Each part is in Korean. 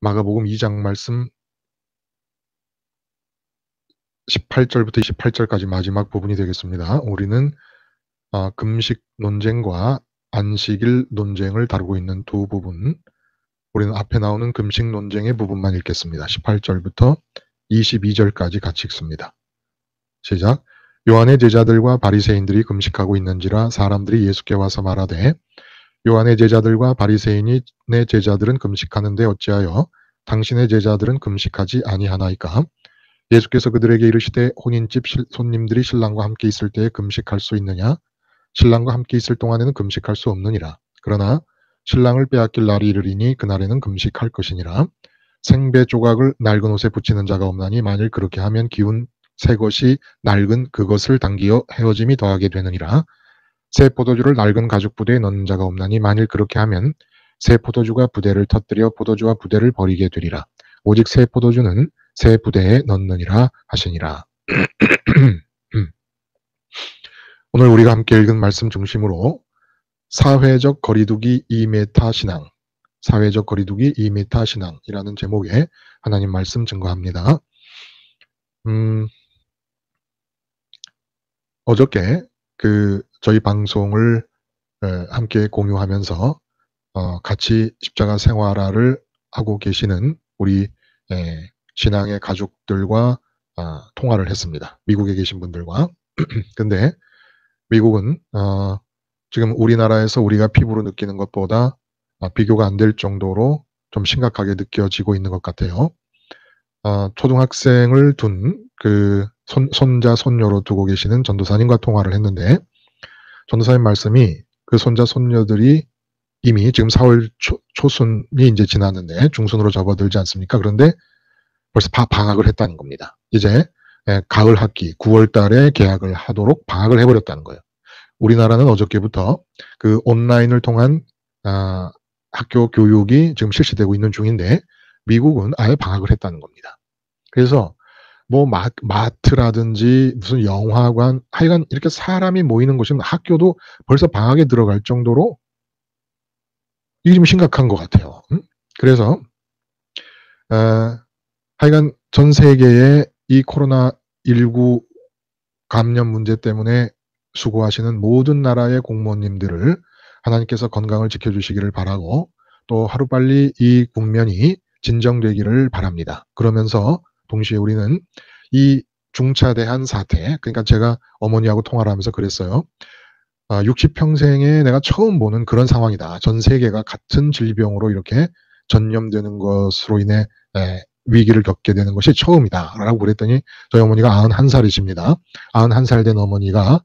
마가복음 2장 말씀 18절부터 28절까지 마지막 부분이 되겠습니다. 우리는 금식 논쟁과 안식일 논쟁을 다루고 있는 두 부분, 우리는 앞에 나오는 금식 논쟁의 부분만 읽겠습니다. 18절부터 22절까지 같이 읽습니다. 시작. 요한의 제자들과 바리새인들이 금식하고 있는지라 사람들이 예수께 와서 말하되 요한의 제자들과 바리새인이 내 제자들은 금식하는데 어찌하여 당신의 제자들은 금식하지 아니하나이까? 예수께서 그들에게 이르시되 혼인집 손님들이 신랑과 함께 있을 때에 금식할 수 있느냐? 신랑과 함께 있을 동안에는 금식할 수 없느니라. 그러나 신랑을 빼앗길 날이 이르리니 그날에는 금식할 것이니라. 생배 조각을 낡은 옷에 붙이는 자가 없나니 만일 그렇게 하면 기운 새 것이 낡은 그것을 당기어 헤어짐이 더하게 되느니라. 새 포도주를 낡은 가죽 부대에 넣는 자가 없나니 만일 그렇게 하면 새 포도주가 부대를 터뜨려 포도주와 부대를 버리게 되리라. 오직 새 포도주는 새 부대에 넣느니라 하시니라. 오늘 우리가 함께 읽은 말씀 중심으로 사회적 거리두기 2m 신앙, 사회적 거리두기 2m 신앙이라는 제목의 하나님 말씀 증거합니다. 어저께 저희 방송을 함께 공유하면서 같이 십자가 생활화를 하고 계시는 우리 신앙의 가족들과 통화를 했습니다. 미국에 계신 분들과. 근데 미국은 지금 우리나라에서 우리가 피부로 느끼는 것보다 비교가 안 될 정도로 좀 심각하게 느껴지고 있는 것 같아요. 초등학생을 둔 손자, 손녀로 두고 계시는 전도사님과 통화를 했는데, 전도사님 말씀이 그 손자, 손녀들이 이미 지금 4월 초순이 이제 지났는데 중순으로 접어들지 않습니까? 그런데 벌써 방학을 했다는 겁니다. 이제 가을 학기 9월 달에 개학을 하도록 방학을 해버렸다는 거예요. 우리나라는 어저께부터 그 온라인을 통한 학교 교육이 지금 실시되고 있는 중인데 미국은 아예 방학을 했다는 겁니다. 그래서 뭐 마트라든지 무슨 영화관, 하여간 이렇게 사람이 모이는 곳이면 학교도 벌써 방학에 들어갈 정도로 이게 좀 심각한 것 같아요. 그래서 하여간 전 세계의 이 코로나19 감염 문제 때문에 수고하시는 모든 나라의 공무원님들을 하나님께서 건강을 지켜주시기를 바라고 또 하루빨리 이 국면이 진정되기를 바랍니다. 그러면서 동시에 우리는 이 중차대한 사태, 그러니까 제가 어머니하고 통화를 하면서 그랬어요. 60평생에 내가 처음 보는 그런 상황이다. 전 세계가 같은 질병으로 이렇게 전염되는 것으로 인해 위기를 겪게 되는 것이 처음이다 라고 그랬더니 저희 어머니가 91살이십니다. 91살 된 어머니가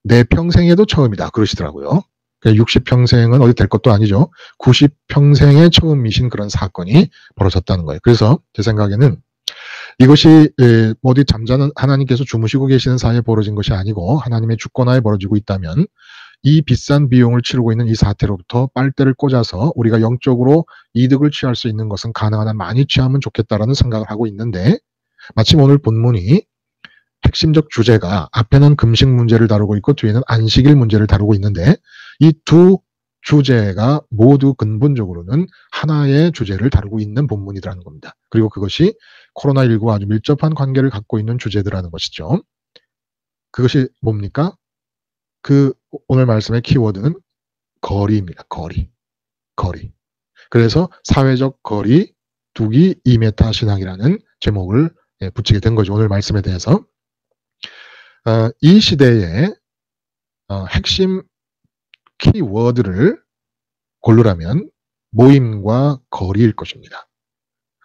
내 평생에도 처음이다 그러시더라고요. 60평생은 어디 될 것도 아니죠. 90평생에 처음이신 그런 사건이 벌어졌다는 거예요. 그래서 제 생각에는 이것이 어디 잠자는 하나님께서 주무시고 계시는 사이에 벌어진 것이 아니고 하나님의 주권하에 벌어지고 있다면 이 비싼 비용을 치르고 있는 이 사태로부터 빨대를 꽂아서 우리가 영적으로 이득을 취할 수 있는 것은 가능한 한 많이 취하면 좋겠다라는 생각을 하고 있는데, 마침 오늘 본문이 핵심적 주제가 앞에는 금식 문제를 다루고 있고 뒤에는 안식일 문제를 다루고 있는데 이 두 주제가 모두 근본적으로는 하나의 주제를 다루고 있는 본문이라는 겁니다. 그리고 그것이 코로나19와 아주 밀접한 관계를 갖고 있는 주제들라는 것이죠. 그것이 뭡니까? 오늘 말씀의 키워드는 거리입니다. 거리. 그래서 사회적 거리 두기 2m 신앙이라는 제목을 붙이게 된 거죠. 오늘 말씀에 대해서. 이 시대의 핵심 키워드를 고르라면 모임과 거리일 것입니다.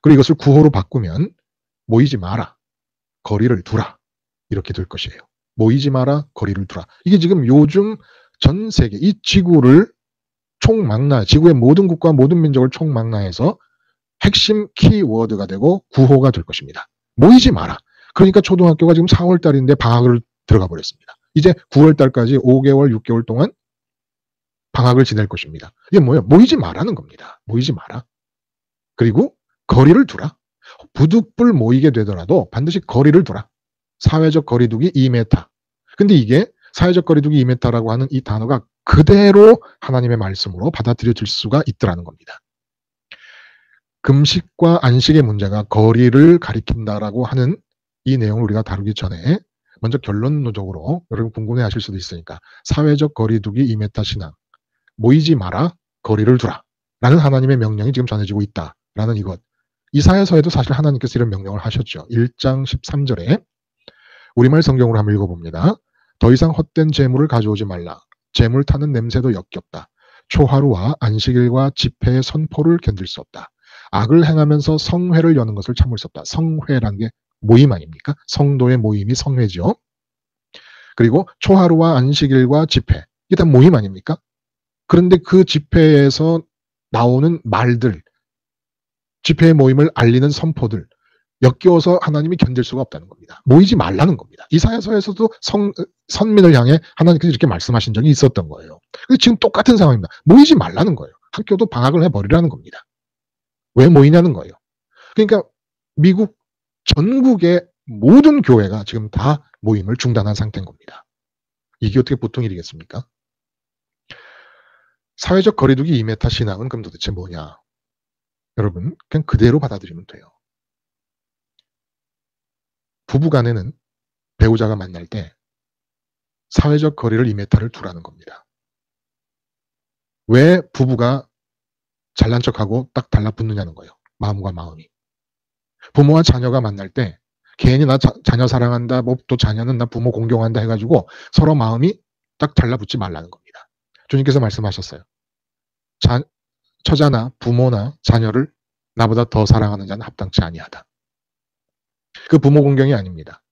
그리고 이것을 구호로 바꾸면 모이지 마라, 거리를 두라 이렇게 될 것이에요. 모이지 마라, 거리를 두라. 이게 지금 요즘 전 세계 이 지구를 지구의 모든 국가 모든 민족을 총망라해서 핵심 키워드가 되고 구호가 될 것입니다. 모이지 마라. 그러니까 초등학교가 지금 4월 달인데 방학을 들어가 버렸습니다. 이제 9월 달까지 5개월, 6개월 동안 방학을 지낼 것입니다. 이게 뭐예요? 모이지 마라는 겁니다. 모이지 마라. 그리고 거리를 두라. 부득불 모이게 되더라도 반드시 거리를 두라. 사회적 거리두기 2m. 근데 이게 사회적 거리두기 2m라고 하는 이 단어가 그대로 하나님의 말씀으로 받아들여질 수가 있더라는 겁니다. 금식과 안식의 문제가 거리를 가리킨다라고 하는 이 내용을 우리가 다루기 전에 먼저 결론적으로 여러분 궁금해하실 수도 있으니까 사회적 거리두기 2m 신앙, 모이지 마라, 거리를 두라 라는 하나님의 명령이 지금 전해지고 있다라는 이것. 이사야서에도 사실 하나님께서 이런 명령을 하셨죠. 1장 13절에 우리말 성경으로 한번 읽어봅니다. 더 이상 헛된 재물을 가져오지 말라. 재물 타는 냄새도 역겹다. 초하루와 안식일과 집회의 선포를 견딜 수 없다. 악을 행하면서 성회를 여는 것을 참을 수 없다. 성회란 게 모임 아닙니까? 성도의 모임이 성회죠. 그리고 초하루와 안식일과 집회, 이게 다 모임 아닙니까? 그런데 그 집회에서 나오는 말들, 집회의 모임을 알리는 선포들, 역겨워서 하나님이 견딜 수가 없다는 겁니다. 모이지 말라는 겁니다. 이사야서에서도 선민을 향해 하나님께서 이렇게 말씀하신 적이 있었던 거예요. 지금 똑같은 상황입니다. 모이지 말라는 거예요. 학교도 방학을 해버리라는 겁니다. 왜 모이냐는 거예요. 그러니까 미국 전국의 모든 교회가 지금 다 모임을 중단한 상태인 겁니다. 이게 어떻게 보통 일이겠습니까? 사회적 거리두기 2m 신앙은 그럼 도대체 뭐냐? 여러분, 그냥 그대로 받아들이면 돼요. 부부간에는 배우자가 만날 때 사회적 거리를 2m를 두라는 겁니다. 왜 부부가 잘난 척하고 딱 달라붙느냐는 거예요. 마음과 마음이. 부모와 자녀가 만날 때 괜히 나 자녀 사랑한다, 뭐 또 자녀는 나 부모 공경한다 해가지고 서로 마음이 딱 달라붙지 말라는 겁니다. 주님께서 말씀하셨어요. 처자나 부모나 자녀를 나보다 더 사랑하는 자는 합당치 아니하다. 그 부모 공경이 아닙니다.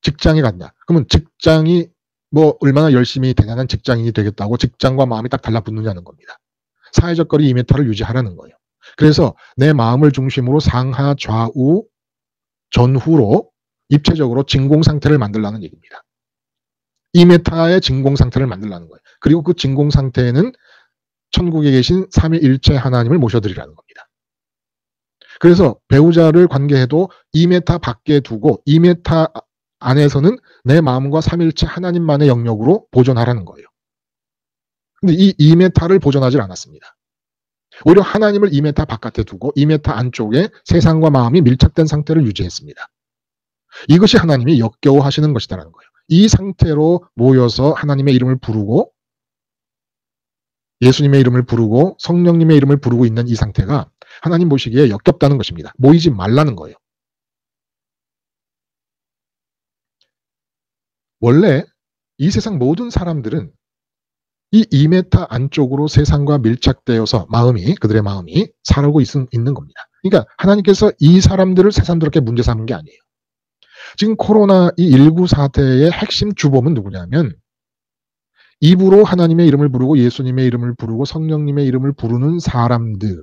직장에 간다. 그러면 직장이 뭐 얼마나 열심히 대단한 직장인이 되겠다고 직장과 마음이 딱 달라붙느냐는 겁니다. 사회적 거리 2m를 유지하라는 거예요. 그래서 내 마음을 중심으로 상하, 좌우, 전후로 입체적으로 진공 상태를 만들라는 얘기입니다. 2m의 진공 상태를 만들라는 거예요. 그리고 그 진공 상태에는 천국에 계신 삼위일체 하나님을 모셔드리라는 겁니다. 그래서 배우자를 관계해도 2m 밖에 두고 2m 안에서는 내 마음과 삼위일체 하나님만의 영역으로 보존하라는 거예요. 근데 이 2m를 보존하지 않았습니다. 오히려 하나님을 2m 바깥에 두고 2m 안쪽에 세상과 마음이 밀착된 상태를 유지했습니다. 이것이 하나님이 역겨워하시는 것이다라는 거예요. 이 상태로 모여서 하나님의 이름을 부르고 예수님의 이름을 부르고 성령님의 이름을 부르고 있는 이 상태가 하나님 보시기에 역겹다는 것입니다. 모이지 말라는 거예요. 원래 이 세상 모든 사람들은 이 2m 안쪽으로 세상과 밀착되어서 그들의 마음이 살아오고 있는 겁니다. 그러니까 하나님께서 이 사람들을 새삼스럽게 문제 삼은 게 아니에요. 지금 코로나 이 19 사태의 핵심 주범은 누구냐면 입으로 하나님의 이름을 부르고 예수님의 이름을 부르고 성령님의 이름을 부르는 사람들이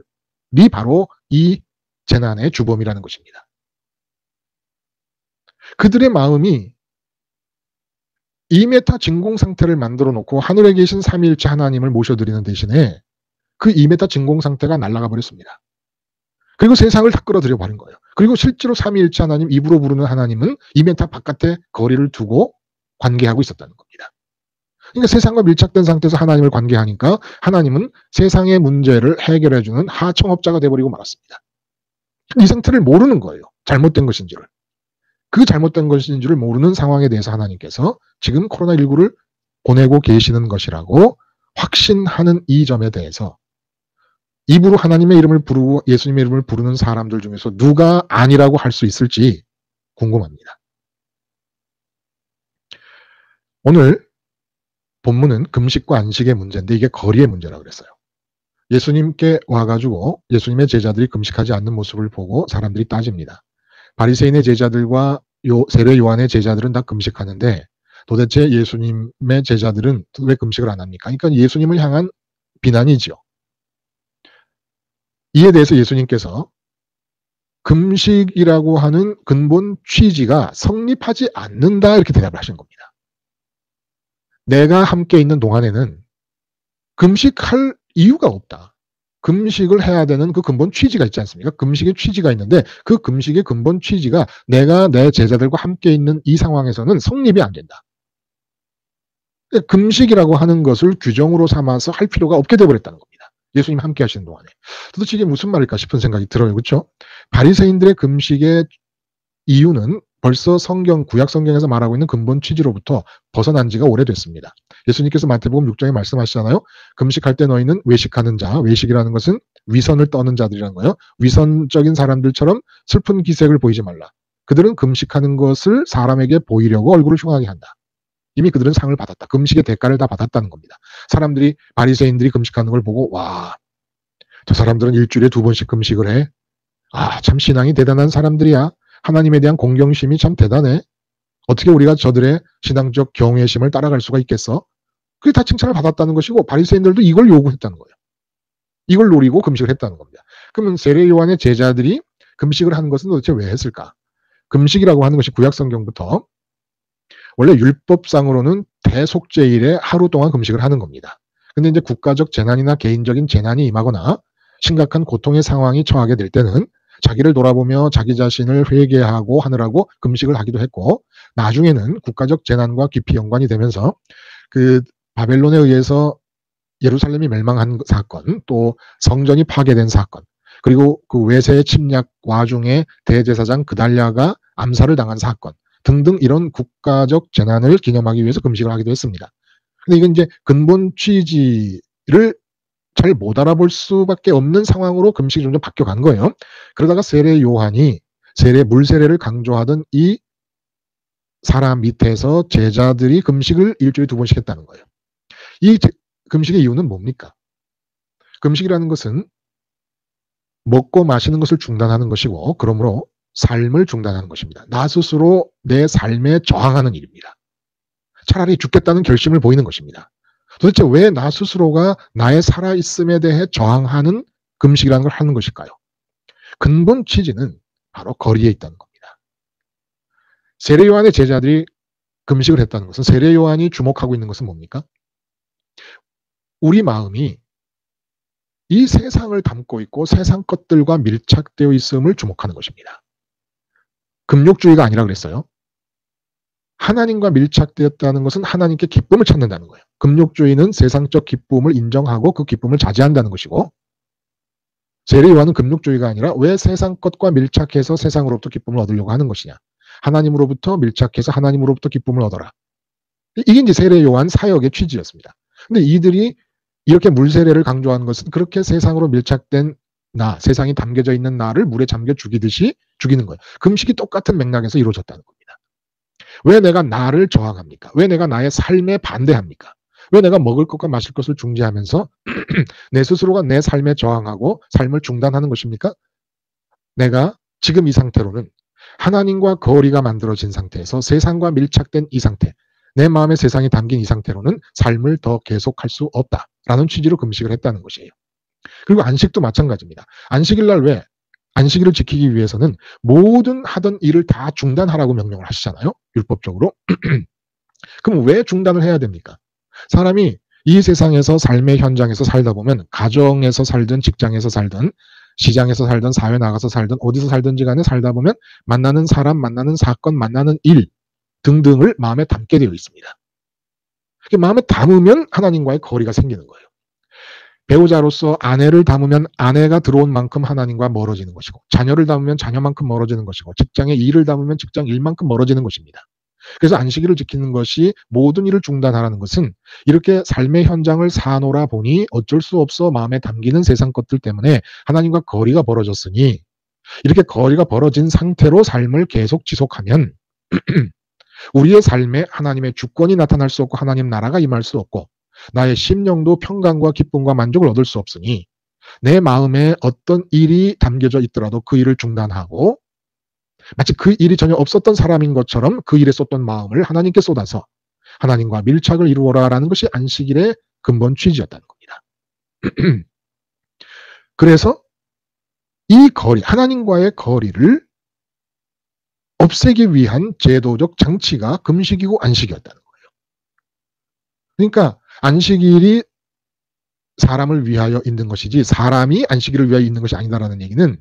바로 이 재난의 주범이라는 것입니다. 그들의 마음이 2m 진공 상태를 만들어 놓고 하늘에 계신 삼위일체 하나님을 모셔드리는 대신에 그 2m 진공 상태가 날아가 버렸습니다. 그리고 세상을 다 끌어들여 버린 거예요. 그리고 실제로 삼위일체 하나님, 입으로 부르는 하나님은 2m 바깥에 거리를 두고 관계하고 있었다는 겁니다. 그러니까 세상과 밀착된 상태에서 하나님을 관계하니까 하나님은 세상의 문제를 해결해주는 하청업자가 돼버리고 말았습니다. 이 상태를 모르는 거예요. 잘못된 것인지를. 그 잘못된 것인지를 모르는 상황에 대해서 하나님께서 지금 코로나19를 보내고 계시는 것이라고 확신하는 이 점에 대해서 입으로 하나님의 이름을 부르고 예수님의 이름을 부르는 사람들 중에서 누가 아니라고 할 수 있을지 궁금합니다. 오늘 본문은 금식과 안식의 문제인데 이게 거리의 문제라고 그랬어요. 예수님께 와가지고 예수님의 제자들이 금식하지 않는 모습을 보고 사람들이 따집니다. 바리새인의 제자들과 세례 요한의 제자들은 다 금식하는데 도대체 예수님의 제자들은 왜 금식을 안 합니까? 그러니까 예수님을 향한 비난이지요. 이에 대해서 예수님께서 금식이라고 하는 근본 취지가 성립하지 않는다 이렇게 대답을 하신 겁니다. 내가 함께 있는 동안에는 금식할 이유가 없다. 금식을 해야 되는 그 근본 취지가 있지 않습니까? 금식의 취지가 있는데 그 금식의 근본 취지가 내가 내 제자들과 함께 있는 이 상황에서는 성립이 안 된다. 금식이라고 하는 것을 규정으로 삼아서 할 필요가 없게 되어버렸다는 겁니다. 예수님 함께 하시는 동안에. 도대체 이게 무슨 말일까 싶은 생각이 들어요. 그렇죠? 바리새인들의 금식의 이유는 벌써 구약 성경에서 말하고 있는 근본 취지로부터 벗어난 지가 오래됐습니다. 예수님께서 마태복음 6장에 말씀하시잖아요. 금식할 때 너희는 외식하는 자, 외식이라는 것은 위선을 떠는 자들이라는 거예요. 위선적인 사람들처럼 슬픈 기색을 보이지 말라. 그들은 금식하는 것을 사람에게 보이려고 얼굴을 흉하게 한다. 이미 그들은 상을 받았다. 금식의 대가를 다 받았다는 겁니다. 바리새인들이 금식하는 걸 보고 와, 저 사람들은 일주일에 2번씩 금식을 해. 아, 참 신앙이 대단한 사람들이야. 하나님에 대한 공경심이 참 대단해. 어떻게 우리가 저들의 신앙적 경외심을 따라갈 수가 있겠어? 그게 다 칭찬을 받았다는 것이고 바리새인들도 이걸 요구했다는 거예요. 이걸 노리고 금식을 했다는 겁니다. 그러면 세례 요한의 제자들이 금식을 하는 것은 도대체 왜 했을까? 금식이라고 하는 것이 구약 성경부터 원래 율법상으로는 대속죄일에 하루 동안 금식을 하는 겁니다. 근데 이제 국가적 재난이나 개인적인 재난이 임하거나 심각한 고통의 상황이 처하게 될 때는 자기를 돌아보며 자기 자신을 회개하고 하느라고 금식을 하기도 했고, 나중에는 국가적 재난과 깊이 연관이 되면서 그 바벨론에 의해서 예루살렘이 멸망한 사건, 또 성전이 파괴된 사건, 그리고 그 외세의 침략 와중에 대제사장 그달랴가 암살을 당한 사건 등등 이런 국가적 재난을 기념하기 위해서 금식을 하기도 했습니다. 근데 이건 이제 근본 취지를 잘 못 알아볼 수밖에 없는 상황으로 금식이 점점 바뀌어간 거예요. 그러다가 세례 요한이 물세례를 강조하던 이 사람 밑에서 제자들이 금식을 일주일에 2번씩 했다는 거예요. 이 금식의 이유는 뭡니까? 금식이라는 것은 먹고 마시는 것을 중단하는 것이고, 그러므로 삶을 중단하는 것입니다. 나 스스로 내 삶에 저항하는 일입니다. 차라리 죽겠다는 결심을 보이는 것입니다. 도대체 왜 나 스스로가 나의 살아있음에 대해 저항하는 금식이라는 걸 하는 것일까요? 근본 취지는 바로 거리에 있다는 겁니다. 세례 요한의 제자들이 금식을 했다는 것은, 세례 요한이 주목하고 있는 것은 뭡니까? 우리 마음이 이 세상을 담고 있고 세상 것들과 밀착되어 있음을 주목하는 것입니다. 금욕주의가 아니라 그랬어요. 하나님과 밀착되었다는 것은 하나님께 기쁨을 찾는다는 거예요. 금욕주의는 세상적 기쁨을 인정하고 그 기쁨을 자제한다는 것이고, 세례 요한은 금욕주의가 아니라 왜 세상 것과 밀착해서 세상으로부터 기쁨을 얻으려고 하는 것이냐. 하나님으로부터 밀착해서 하나님으로부터 기쁨을 얻어라. 이게 이제 세례 요한 사역의 취지였습니다. 근데 이들이 이렇게 물세례를 강조하는 것은 그렇게 세상으로 밀착된 나, 세상이 담겨져 있는 나를 물에 잠겨 죽이듯이 죽이는 거예요. 금식이 똑같은 맥락에서 이루어졌다는 겁니다. 왜 내가 나를 저항합니까? 왜 내가 나의 삶에 반대합니까? 왜 내가 먹을 것과 마실 것을 중지하면서 내 스스로가 내 삶에 저항하고 삶을 중단하는 것입니까? 내가 지금 이 상태로는 하나님과 거리가 만들어진 상태에서 세상과 밀착된 이 상태, 내 마음에 세상이 담긴 이 상태로는 삶을 더 계속할 수 없다라는 취지로 금식을 했다는 것이에요. 그리고 안식도 마찬가지입니다. 안식일을 지키기 위해서는 모든 하던 일을 다 중단하라고 명령을 하시잖아요. 율법적으로. 그럼 왜 중단을 해야 됩니까? 사람이 이 세상에서 삶의 현장에서 살다 보면 가정에서 살든 직장에서 살든 시장에서 살든 사회 나가서 살든 어디서 살든지 간에 살다 보면 만나는 사람, 만나는 사건, 만나는 일 등등을 마음에 담게 되어 있습니다. 마음에 담으면 하나님과의 거리가 생기는 거예요. 배우자로서 아내를 담으면 아내가 들어온 만큼 하나님과 멀어지는 것이고, 자녀를 담으면 자녀만큼 멀어지는 것이고, 직장의 일을 담으면 직장 일만큼 멀어지는 것입니다. 그래서 안식일을 지키는 것이 모든 일을 중단하라는 것은 이렇게 삶의 현장을 사노라 보니 어쩔 수 없어 마음에 담기는 세상 것들 때문에 하나님과 거리가 벌어졌으니, 이렇게 거리가 벌어진 상태로 삶을 계속 지속하면 우리의 삶에 하나님의 주권이 나타날 수 없고 하나님 나라가 임할 수 없고 나의 심령도 평강과 기쁨과 만족을 얻을 수 없으니 내 마음에 어떤 일이 담겨져 있더라도 그 일을 중단하고 마치 그 일이 전혀 없었던 사람인 것처럼 그 일에 쏟던 마음을 하나님께 쏟아서 하나님과 밀착을 이루어라라는 것이 안식일의 근본 취지였다는 겁니다. 그래서 이 거리, 하나님과의 거리를 없애기 위한 제도적 장치가 금식이고 안식이었다는 거예요. 그러니까 안식일이 사람을 위하여 있는 것이지 사람이 안식일을 위하여 있는 것이 아니다라는 얘기는,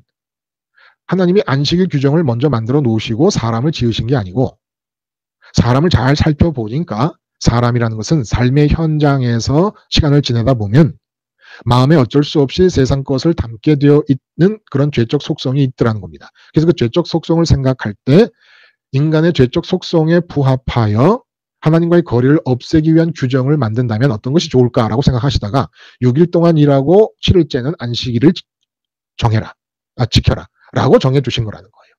하나님이 안식일 규정을 먼저 만들어 놓으시고 사람을 지으신 게 아니고, 사람을 잘 살펴보니까 사람이라는 것은 삶의 현장에서 시간을 지내다 보면 마음에 어쩔 수 없이 세상 것을 담게 되어 있는 그런 죄적 속성이 있더라는 겁니다. 그래서 그 죄적 속성을 생각할 때 인간의 죄적 속성에 부합하여 하나님과의 거리를 없애기 위한 규정을 만든다면 어떤 것이 좋을까라고 생각하시다가 6일 동안 일하고 7일째는 안식일을 지켜라 라고 정해주신 거라는 거예요.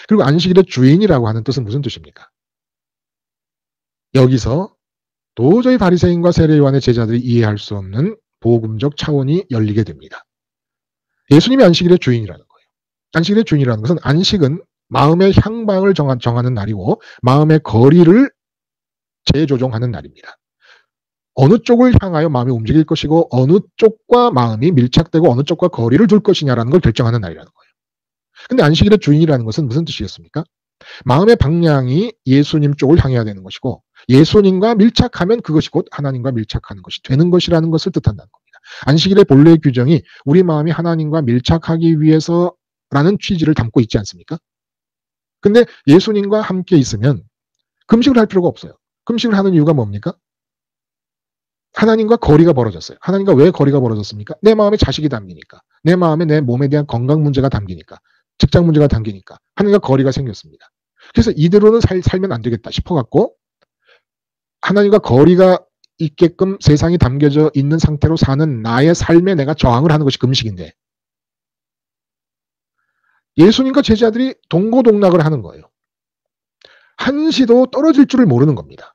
그리고 안식일의 주인이라고 하는 뜻은 무슨 뜻입니까? 여기서 도저히 바리새인과 세례요한의 제자들이 이해할 수 없는 복음적 차원이 열리게 됩니다. 예수님이 안식일의 주인이라는 거예요. 안식일의 주인이라는 것은 안식은 마음의 향방을 정하는 날이고 마음의 거리를 재조정하는 날입니다. 어느 쪽을 향하여 마음이 움직일 것이고 어느 쪽과 마음이 밀착되고 어느 쪽과 거리를 둘 것이냐라는 걸 결정하는 날이라는 거예요. 근데 안식일의 주인이라는 것은 무슨 뜻이겠습니까? 마음의 방향이 예수님 쪽을 향해야 되는 것이고 예수님과 밀착하면 그것이 곧 하나님과 밀착하는 것이 되는 것이라는 것을 뜻한다는 겁니다. 안식일의 본래의 규정이 우리 마음이 하나님과 밀착하기 위해서라는 취지를 담고 있지 않습니까? 근데 예수님과 함께 있으면 금식을 할 필요가 없어요. 금식을 하는 이유가 뭡니까? 하나님과 거리가 벌어졌어요. 하나님과 왜 거리가 벌어졌습니까? 내 마음에 자식이 담기니까. 내 마음에 내 몸에 대한 건강 문제가 담기니까. 직장 문제가 담기니까. 하나님과 거리가 생겼습니다. 그래서 이대로는 살면 안 되겠다 싶어갖고 하나님과 거리가 있게끔 세상이 담겨져 있는 상태로 사는 나의 삶에 내가 저항을 하는 것이 금식인데 예수님과 제자들이 동고동락을 하는 거예요. 한시도 떨어질 줄을 모르는 겁니다.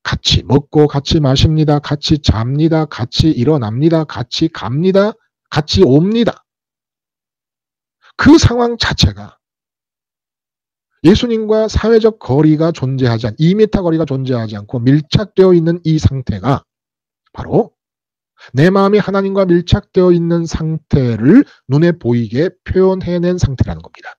같이 먹고 같이 마십니다. 같이 잡니다. 같이 일어납니다. 같이 갑니다. 같이 옵니다. 그 상황 자체가 예수님과 사회적 거리가 존재하지 않고 2m 거리가 존재하지 않고 밀착되어 있는 이 상태가 바로 내 마음이 하나님과 밀착되어 있는 상태를 눈에 보이게 표현해낸 상태라는 겁니다.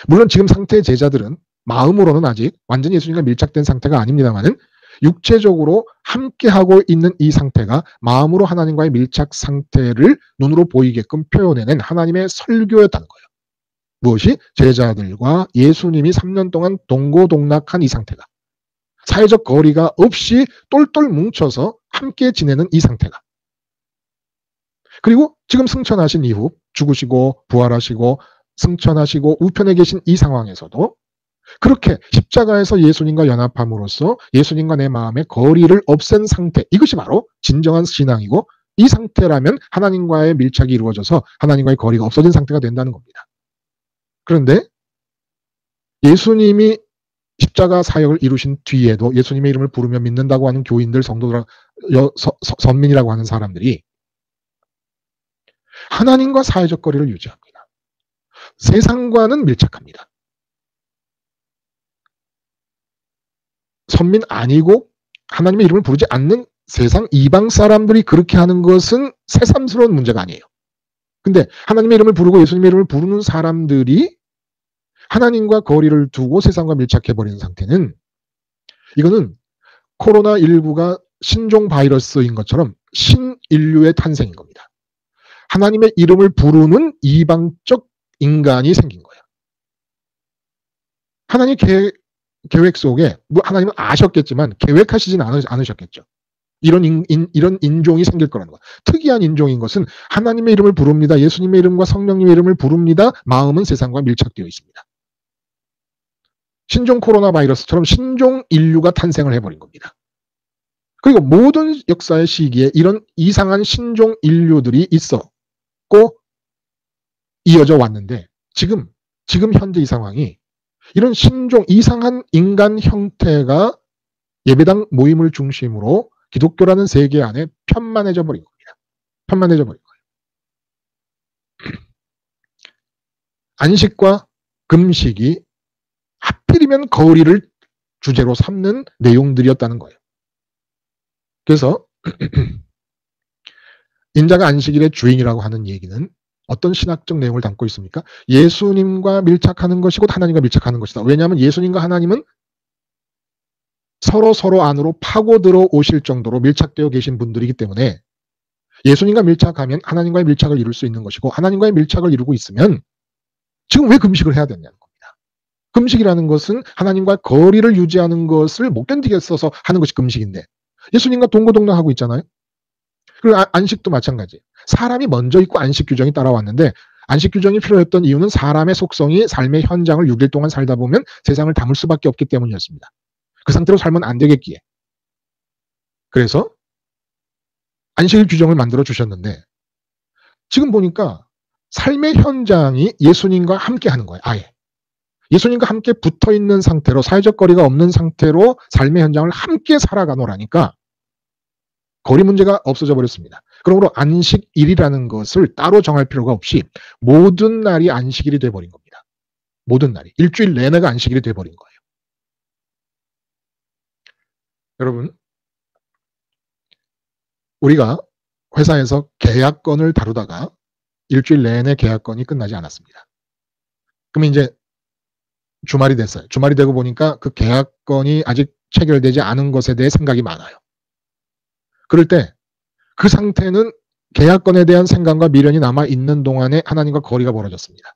물론 지금 상태의 제자들은 마음으로는 아직 완전히 예수님과 밀착된 상태가 아닙니다만은 육체적으로 함께하고 있는 이 상태가 마음으로 하나님과의 밀착 상태를 눈으로 보이게끔 표현해낸 하나님의 설교였다는 거예요. 무엇이? 제자들과 예수님이 3년 동안 동고동락한 이 상태가 사회적 거리가 없이 똘똘 뭉쳐서 함께 지내는 이 상태가 그리고 지금 승천하신 이후 죽으시고 부활하시고 승천하시고 우편에 계신 이 상황에서도 그렇게 십자가에서 예수님과 연합함으로써 예수님과 내 마음의 거리를 없앤 상태 이것이 바로 진정한 신앙이고 이 상태라면 하나님과의 밀착이 이루어져서 하나님과의 거리가 없어진 상태가 된다는 겁니다. 그런데 예수님이 십자가 사역을 이루신 뒤에도 예수님의 이름을 부르며 믿는다고 하는 교인들, 성도들, 선민이라고 하는 사람들이 하나님과 사회적 거리를 유지합니다. 세상과는 밀착합니다. 선민 아니고 하나님의 이름을 부르지 않는 세상 이방 사람들이 그렇게 하는 것은 새삼스러운 문제가 아니에요. 근데 하나님의 이름을 부르고 예수님의 이름을 부르는 사람들이 하나님과 거리를 두고 세상과 밀착해버리는 상태는 이거는 코로나19가 신종 바이러스인 것처럼 신인류의 탄생인 겁니다. 하나님의 이름을 부르는 이방적 인간이 생긴 거예요. 하나님 계획 속에 뭐 하나님은 아셨겠지만 계획하시진 않으셨겠죠. 이런 인종이 생길 거라는 거. 특이한 인종인 것은 하나님의 이름을 부릅니다. 예수님의 이름과 성령님의 이름을 부릅니다. 마음은 세상과 밀착되어 있습니다. 신종 코로나 바이러스처럼 신종 인류가 탄생을 해버린 겁니다. 그리고 모든 역사의 시기에 이런 이상한 신종 인류들이 있었고 이어져 왔는데 지금 현재 이 상황이 이런 신종 이상한 인간 형태가 예배당 모임을 중심으로 기독교라는 세계 안에 편만해져 버린 겁니다. 편만해져 버린 거예요. 안식과 금식이 하필이면 거리를 주제로 삼는 내용들이었다는 거예요. 그래서 인자가 안식일의 주인이라고 하는 얘기는 어떤 신학적 내용을 담고 있습니까? 예수님과 밀착하는 것이고 하나님과 밀착하는 것이다. 왜냐하면 예수님과 하나님은 서로 안으로 파고들어 오실 정도로 밀착되어 계신 분들이기 때문에 예수님과 밀착하면 하나님과의 밀착을 이룰 수 있는 것이고 하나님과의 밀착을 이루고 있으면 지금 왜 금식을 해야 되냐는 겁니다. 금식이라는 것은 하나님과 거리를 유지하는 것을 못 견디겠어서 하는 것이 금식인데 예수님과 동고동락하고 있잖아요. 그리고 안식도 마찬가지. 사람이 먼저 있고 안식 규정이 따라왔는데 안식 규정이 필요했던 이유는 사람의 속성이 삶의 현장을 6일 동안 살다 보면 세상을 담을 수밖에 없기 때문이었습니다. 그 상태로 살면 안 되겠기에. 그래서 안식 규정을 만들어 주셨는데 지금 보니까 삶의 현장이 예수님과 함께 하는 거예요. 아예. 예수님과 함께 붙어 있는 상태로 사회적 거리가 없는 상태로 삶의 현장을 함께 살아가노라니까 거리 문제가 없어져 버렸습니다. 그러므로 안식일이라는 것을 따로 정할 필요가 없이 모든 날이 안식일이 돼버린 겁니다. 모든 날이. 일주일 내내가 안식일이 돼버린 거예요. 여러분, 우리가 회사에서 계약건을 다루다가 일주일 내내 계약건이 끝나지 않았습니다. 그럼 이제 주말이 됐어요. 주말이 되고 보니까 그 계약건이 아직 체결되지 않은 것에 대해 생각이 많아요. 그럴 때 그 상태는 계약건에 대한 생각과 미련이 남아있는 동안에 하나님과 거리가 멀어졌습니다.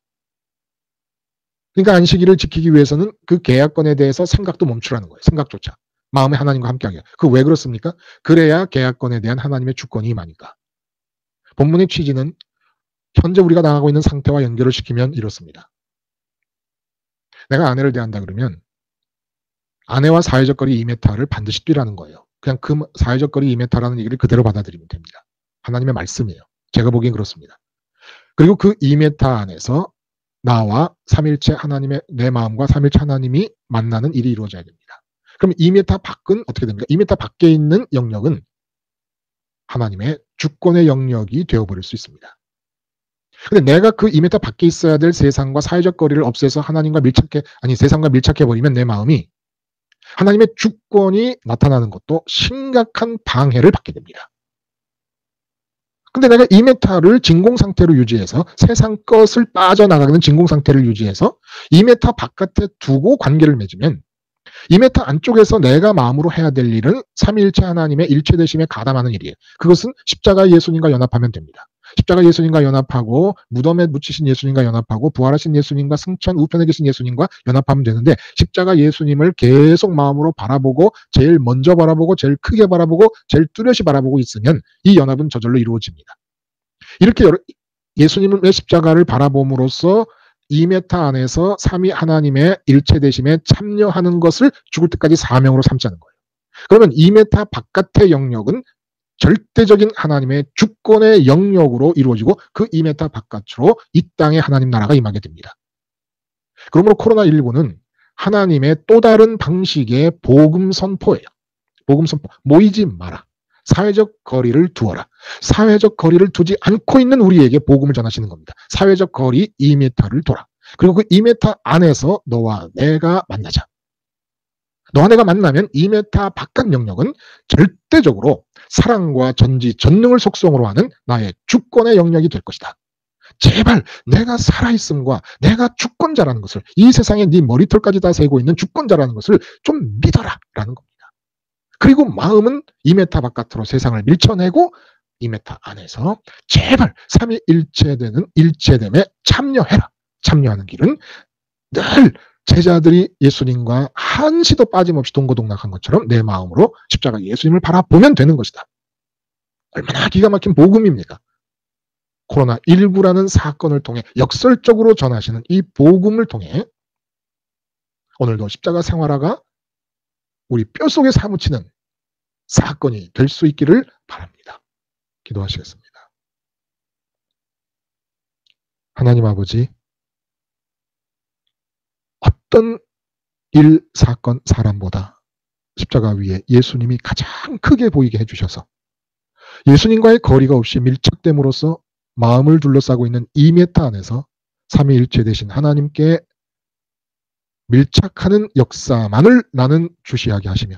그러니까 안식일을 지키기 위해서는 그 계약건에 대해서 생각도 멈추라는 거예요. 생각조차. 마음에 하나님과 함께하게. 그 왜 그렇습니까? 그래야 계약건에 대한 하나님의 주권이 임하니까. 본문의 취지는 현재 우리가 나가고 있는 상태와 연결을 시키면 이렇습니다. 내가 아내를 대한다 그러면 아내와 사회적 거리 2m를 반드시 뛰라는 거예요. 그냥 그 사회적 거리 2m라는 얘기를 그대로 받아들이면 됩니다. 하나님의 말씀이에요. 제가 보기엔 그렇습니다. 그리고 그 2m 안에서 나와 삼일체 하나님의 내 마음과 삼일체 하나님이 만나는 일이 이루어져야 됩니다. 그럼 2m 밖은 어떻게 됩니까? 2m 밖에 있는 영역은 하나님의 주권의 영역이 되어버릴 수 있습니다. 근데 내가 그 2m 밖에 있어야 될 세상과 사회적 거리를 없애서 하나님과 세상과 밀착해버리면 내 마음이 하나님의 주권이 나타나는 것도 심각한 방해를 받게 됩니다. 근데 내가 2m를 진공 상태로 유지해서 세상 것을 빠져나가는 진공 상태를 유지해서 2m 바깥에 두고 관계를 맺으면 2m 안쪽에서 내가 마음으로 해야 될 일은 삼위일체 하나님의 일체되심에 가담하는 일이에요. 그것은 십자가 예수님과 연합하면 됩니다. 십자가 예수님과 연합하고 무덤에 묻히신 예수님과 연합하고 부활하신 예수님과 승천 우편에 계신 예수님과 연합하면 되는데 십자가 예수님을 계속 마음으로 바라보고 제일 먼저 바라보고 제일 크게 바라보고 제일 뚜렷이 바라보고 있으면 이 연합은 저절로 이루어집니다. 이렇게 예수님의 십자가를 바라봄으로써 2m 안에서 삼위 하나님의 일체되심에 참여하는 것을 죽을 때까지 사명으로 삼자는 거예요. 그러면 2m 바깥의 영역은 절대적인 하나님의 주권의 영역으로 이루어지고 그 2m 바깥으로 이 땅에 하나님 나라가 임하게 됩니다. 그러므로 코로나19는 하나님의 또 다른 방식의 복음 선포예요. 복음 선포. 모이지 마라. 사회적 거리를 두어라. 사회적 거리를 두지 않고 있는 우리에게 복음을 전하시는 겁니다. 사회적 거리 2m를 둬라. 그리고 그 2m 안에서 너와 내가 만나자. 너와 내가 만나면 2m 바깥 영역은 절대적으로 사랑과 전지, 전능을 속성으로 하는 나의 주권의 영역이 될 것이다. 제발 내가 살아있음과 내가 주권자라는 것을 이 세상에 네 머리털까지 다 세고 있는 주권자라는 것을 좀 믿어라 라는 겁니다. 그리고 마음은 2m 바깥으로 세상을 밀쳐내고 2m 안에서 제발 삼위일체되는 일체됨에 참여해라. 참여하는 길은 늘 제자들이 예수님과 한시도 빠짐없이 동고동락한 것처럼 내 마음으로 십자가 예수님을 바라보면 되는 것이다. 얼마나 기가 막힌 복음입니까? 코로나19라는 사건을 통해 역설적으로 전하시는 이 복음을 통해 오늘도 십자가 생활화가 우리 뼛속에 사무치는 사건이 될 수 있기를 바랍니다. 기도하시겠습니다. 하나님 아버지, 어떤 일, 사건, 사람보다 십자가 위에 예수님이 가장 크게 보이게 해주셔서 예수님과의 거리가 없이 밀착됨으로써 마음을 둘러싸고 있는 2m 안에서 삼위일체 되신 하나님께 밀착하는 역사만을 나는 주시하게 하시며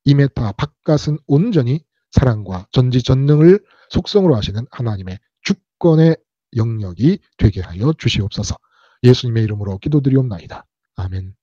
2m 바깥은 온전히 사랑과 전지전능을 속성으로 하시는 하나님의 주권의 영역이 되게 하여 주시옵소서. 예수님의 이름으로 기도드리옵나이다. 아멘.